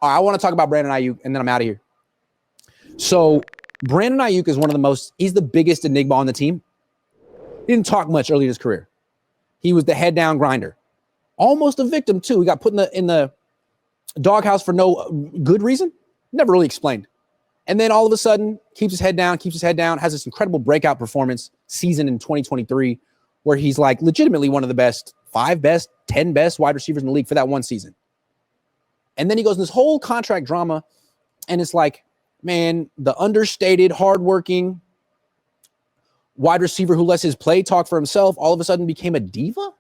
I want to talk about Brandon Aiyuk, and then I'm out of here. So Brandon Aiyuk is he's the biggest enigma on the team. He didn't talk much early in his career. He was the head down grinder. Almost a victim, too. He got put in the doghouse for no good reason. Never really explained. And then all of a sudden, keeps his head down, has this incredible breakout performance season in 2023, where he's like legitimately one of the best, 5 best, 10 best wide receivers in the league for that one season. And then he goes in this whole contract drama, and it's like, man, the understated, hardworking wide receiver who lets his play talk for himself all of a sudden became a diva,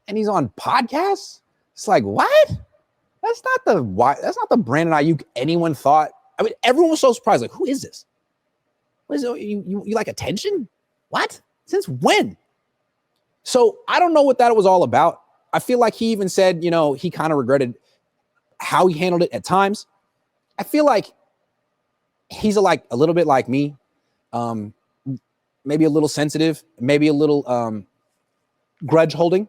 and he's on podcasts. It's like, what? That's not the Brandon Aiyuk anyone thought. I mean, everyone was so surprised. Like, who is this? What is it? You like attention? What? Since when? So I don't know what that was all about. I feel like he even said, he kind of regretted how he handled it at times. I feel like he's a little bit like me, maybe a little sensitive, maybe a little grudge holding.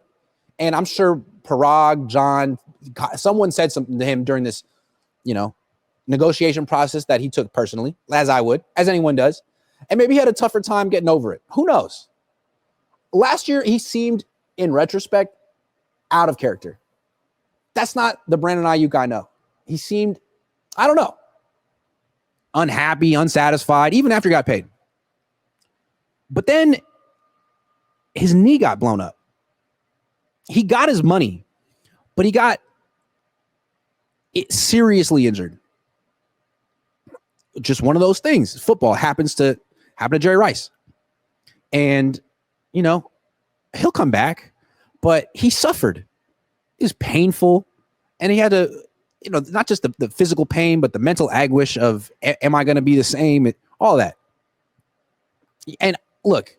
And I'm sure Parag, John, someone said something to him during this, negotiation process that he took personally, as I would, as anyone does. And maybe he had a tougher time getting over it. Who knows? Last year, he seemed, in retrospect, out of character. That's not the Brandon Aiyuk I know. He seemed, I don't know, unhappy, unsatisfied, even after he got paid. But then his knee got blown up. He got his money, but he got seriously injured. Just one of those things. Football happened to Jerry Rice. And, he'll come back, but he suffered. It was painful. And he had to, not just the physical pain, but the mental anguish of, am I going to be the same? All that. And look,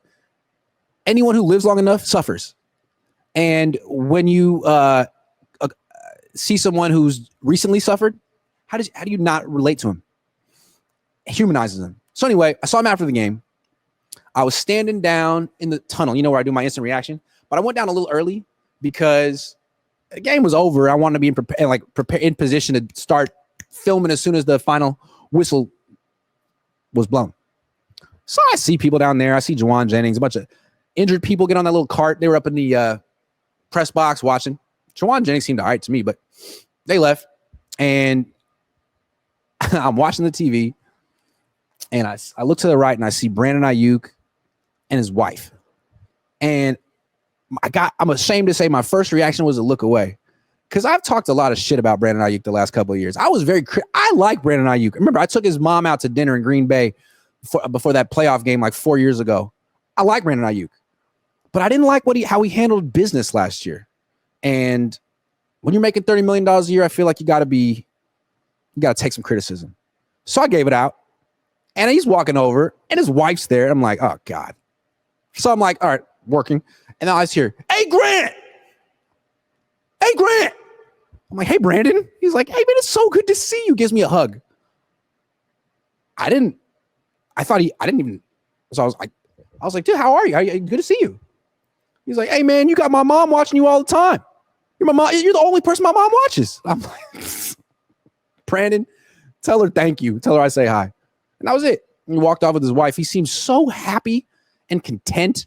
anyone who lives long enough suffers. And when you see someone who's recently suffered, how do you not relate to him? It humanizes him. So anyway, I saw him after the game. I was standing down in the tunnel, where I do my instant reaction, but I went down a little early because the game was over. I wanted to be in position to start filming as soon as the final whistle was blown. So I see people down there. I see Juwan Jennings, a bunch of injured people get on that little cart. They were up in the press box watching. Juwan Jennings seemed all right to me, but they left. And I'm watching the TV, and I look to the right, and I see Brandon Aiyuk and his wife. And I'm ashamed to say my first reaction was to look away, because I've talked a lot of shit about Brandon Aiyuk the last couple of years. I like Brandon Aiyuk. Remember, I took his mom out to dinner in Green Bay before that playoff game 4 years ago. I like Brandon Aiyuk, but I didn't like how he handled business last year. And when you're making $30 million a year, I feel like you got to take some criticism. So I gave it out, and he's walking over, and his wife's there. And I'm like, oh God. So I'm like, all right, working. And then I hear, hey, Grant. Hey, Grant. I'm like, hey, Brandon. He's like, hey, man, it's so good to see you. Gives me a hug. I didn't even. So I was like, dude, how are you? Good to see you. He's like, hey, man, you got my mom watching you all the time. You're the only person my mom watches. I'm like, Brandon, tell her thank you. Tell her I say hi. And that was it. And he walked off with his wife. He seemed so happy and content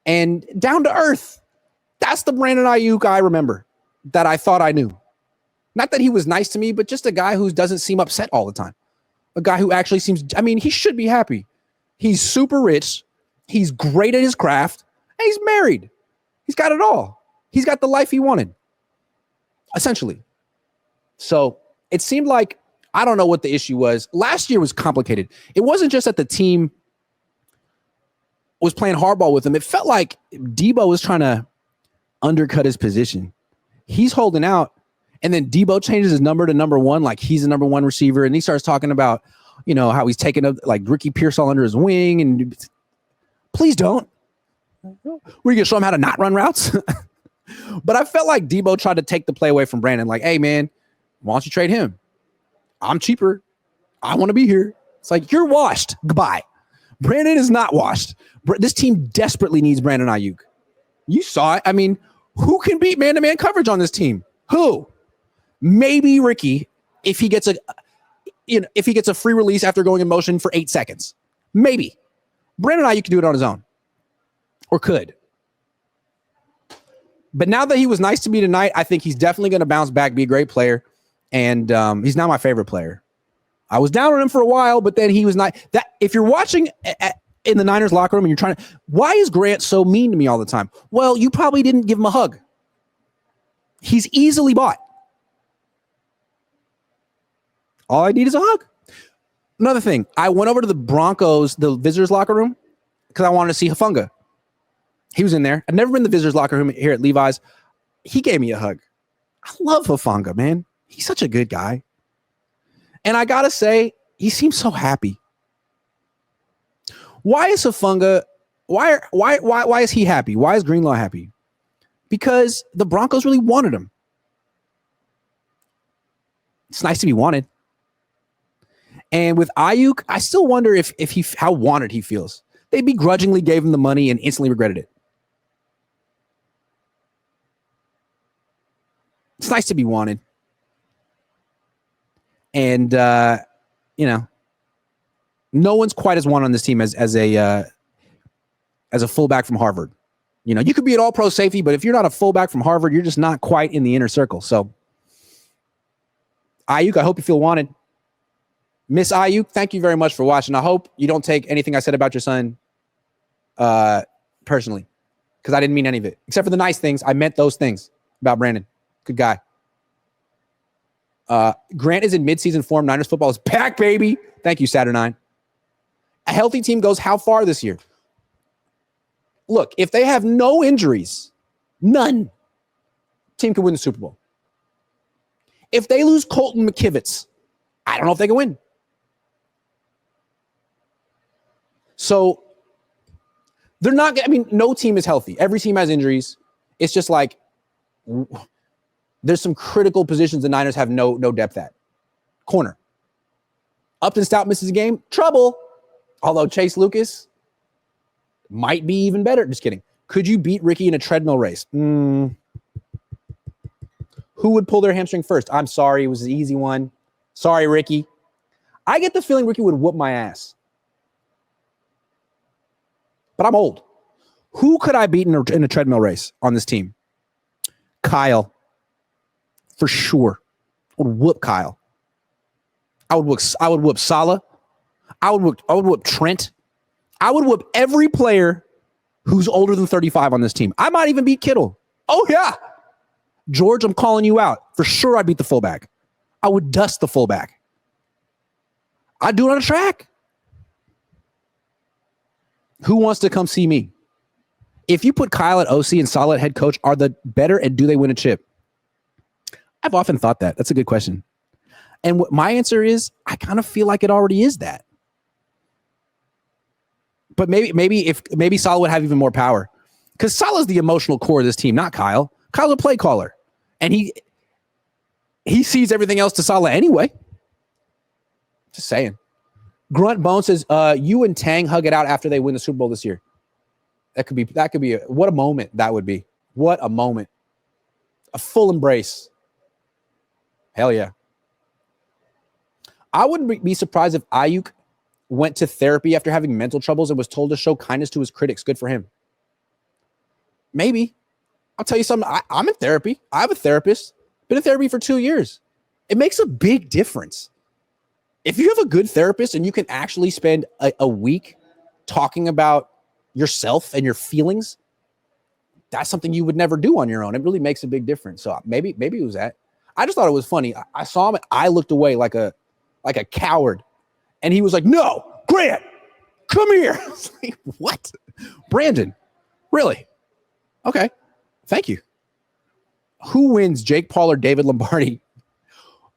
and down to earth. That's the Brandon Aiyuk I remember, that I thought I knew. Not that he was nice to me, but just a guy who doesn't seem upset all the time. A guy who actually seems, he should be happy. He's super rich. He's great at his craft. And he's married. He's got it all. He's got the life he wanted, essentially. So it seemed like, I don't know what the issue was. Last year was complicated. It wasn't just that the team was playing hardball with him. It felt like Debo was trying to undercut his position. He's holding out, and then Debo changes his number to number 1, like he's the number 1 receiver, and he starts talking about, how he's taking up Ricky Pearsall under his wing. And please don't. We're going to show him how to not run routes. But I felt like Debo tried to take the play away from Brandon. Like, hey, man, why don't you trade him? I'm cheaper. I want to be here. It's like, you're washed. Goodbye. Brandon is not washed. This team desperately needs Brandon Aiyuk. You saw it. Who can beat man-to-man coverage on this team? Who? Maybe Ricky. if he gets a free release after going in motion for 8 seconds. Maybe. Brandon Aiyuk could do it on his own. Or could. But now that he was nice to me tonight, I think he's definitely going to bounce back, be a great player. And he's now my favorite player. I was down on him for a while, but then he was not. That if you're watching in the Niners locker room and you're trying to, why is Grant so mean to me all the time? Well, you probably didn't give him a hug. He's easily bought. All I need is a hug. Another thing, I went over to the Broncos, the visitors locker room, because I wanted to see Hufanga. He was in there. I've never been in the visitors locker room here at Levi's. He gave me a hug. I love Hufanga, man. He's such a good guy. And I got to say, he seems so happy. Why is Hufanga, why is he happy? Why is Greenlaw happy? Because the Broncos really wanted him. It's nice to be wanted. And with Aiyuk, I still wonder if how wanted he feels. They begrudgingly gave him the money and instantly regretted it. It's nice to be wanted. And, no one's quite as wanted on this team as a fullback from Harvard. You could be an all-pro safety, but if you're not a fullback from Harvard, you're just not quite in the inner circle. So, Aiyuk, I hope you feel wanted. Miss Aiyuk, thank you very much for watching. I hope you don't take anything I said about your son personally, because I didn't mean any of it. Except for the nice things. I meant those things about Brandon. Good guy. Grant is in midseason form. Niners football is back, baby. Thank you, Saturnine. A healthy team goes how far this year? Look, if they have no injuries, none, team can win the Super Bowl. If they lose Colton McKivitz, I don't know if they can win. So they're not, no team is healthy. Every team has injuries. It's just like there's some critical positions the Niners have no depth at. Corner. Upton Stout misses a game. Trouble. Although Chase Lucas might be even better. Just kidding. Could you beat Ricky in a treadmill race? Who would pull their hamstring first? I'm sorry. It was an easy one. Sorry, Ricky. I get the feeling Ricky would whoop my ass. But I'm old. Who could I beat in a treadmill race on this team? Kyle. For sure. I would whoop Kyle. I would whoop Salah. I would whoop Trent. I would whoop every player who's older than 35 on this team. I might even beat Kittle. Oh, yeah. George, I'm calling you out. For sure, I'd beat the fullback. I would dust the fullback. I'd do it on a track. Who wants to come see me? If you put Kyle at OC and Salah at head coach, are the better and do they win a chip? I've often thought that. That's a good question. And what my answer is, I kind of feel like it already is that. But maybe Salah would have even more power. Because Salah's the emotional core of this team, not Kyle. Kyle's a play caller. And he sees everything else to Salah anyway. Just saying. Grunt Bone says, you and Tang hug it out after they win the Super Bowl this year. That could be what a moment that would be. What a moment. A full embrace. Hell yeah. I wouldn't be surprised if Aiyuk went to therapy after having mental troubles and was told to show kindness to his critics. Good for him. Maybe. I'll tell you something. I'm in therapy. I have a therapist. Been in therapy for 2 years. It makes a big difference. If you have a good therapist and you can actually spend a week talking about yourself and your feelings, that's something you would never do on your own. It really makes a big difference. So maybe it was that. I just thought it was funny. I saw him and I looked away like a coward. And he was like, no, Grant, come here. I was like, what? Brandon, really? Okay, thank you. Who wins, Jake Paul or David Lombardi?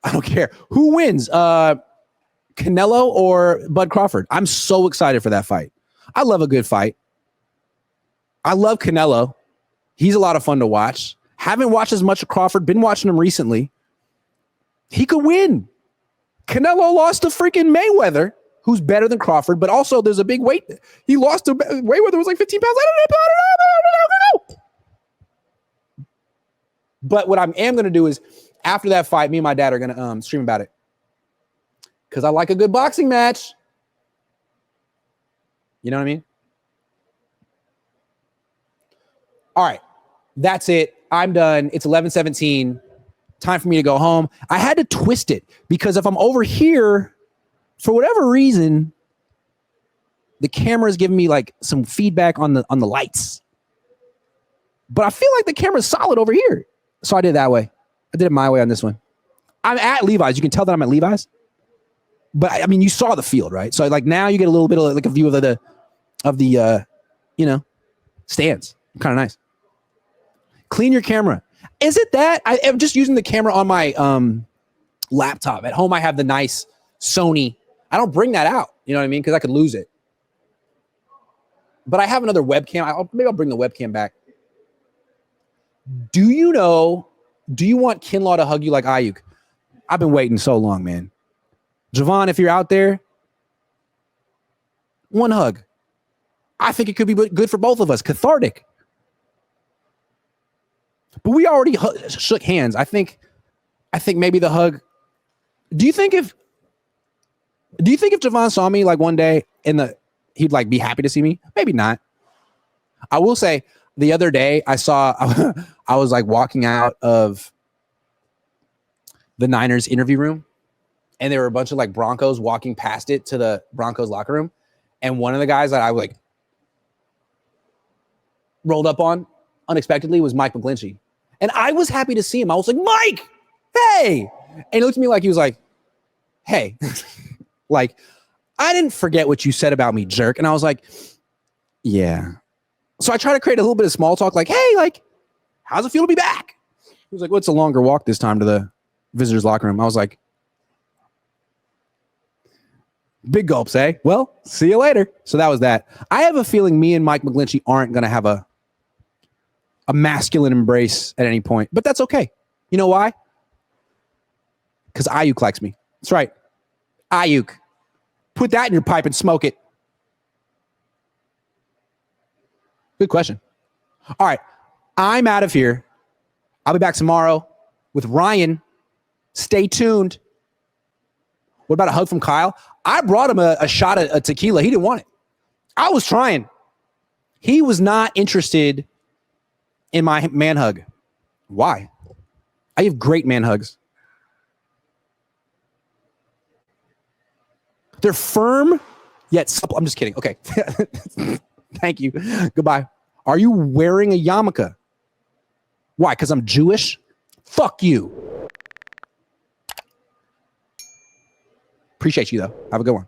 I don't care. Who wins, Canelo or Bud Crawford? I'm so excited for that fight. I love a good fight. I love Canelo. He's a lot of fun to watch. Haven't watched as much of Crawford. Been watching him recently. He could win. Canelo lost to freaking Mayweather, who's better than Crawford, but also there's a big weight. He lost to Mayweather was like 15 pounds. I don't know. But what I am going to do is after that fight, me and my dad are going to stream about it Because I like a good boxing match. You know what I mean? All right. That's it. I'm done. It's 11:17. Time for me to go home. I had to twist it because if I'm over here, for whatever reason, the camera is giving me like some feedback on the lights. But I feel like the camera's solid over here. So I did it that way. I did it my way on this one. I'm at Levi's. You can tell that I'm at Levi's. But I mean, you saw the field, right? So like now you get a little bit of like a view of the stands. Kind of nice. Clean your camera. Is it that? I am just using the camera on my laptop. At home, I have the nice Sony. I don't bring that out. You know what I mean? Because I could lose it. But I have another webcam. Maybe I'll bring the webcam back. Do you want Kinlaw to hug you like Aiyuk? I've been waiting so long, man. Javon, if you're out there, one hug. I think it could be good for both of us. Cathartic. But we already shook hands. I think maybe the hug. Do you think if Javon saw me like one day he'd like be happy to see me? Maybe not. I will say the other day I was like walking out of the Niners interview room and there were a bunch of like Broncos walking past it to the Broncos locker room. And one of the guys that I like rolled up on unexpectedly was Mike McGlinchey. And I was happy to see him. I was like, Mike, hey. And he looked at me like he was like, hey, like, I didn't forget what you said about me, jerk. And I was like, yeah. So I try to create a little bit of small talk, like, hey, like, how's it feel to be back? He was like, well, it's a longer walk this time to the visitors' locker room. I was like, big gulps, eh? Well, see you later. So that was that. I have a feeling me and Mike McGlinchey aren't going to have a masculine embrace at any point, but that's okay. You know why? Because Aiyuk likes me. That's right. Aiyuk. Put that in your pipe and smoke it. Good question. All right. I'm out of here. I'll be back tomorrow with Ryan. Stay tuned. What about a hug from Kyle? I brought him a shot of tequila. He didn't want it. I was trying. He was not interested in my man hug. Why? I have great man hugs. They're firm, yet supple. I'm just kidding. Okay. Thank you. Goodbye. Are you wearing a yarmulke? Why? Because I'm Jewish? Fuck you. Appreciate you, though. Have a good one.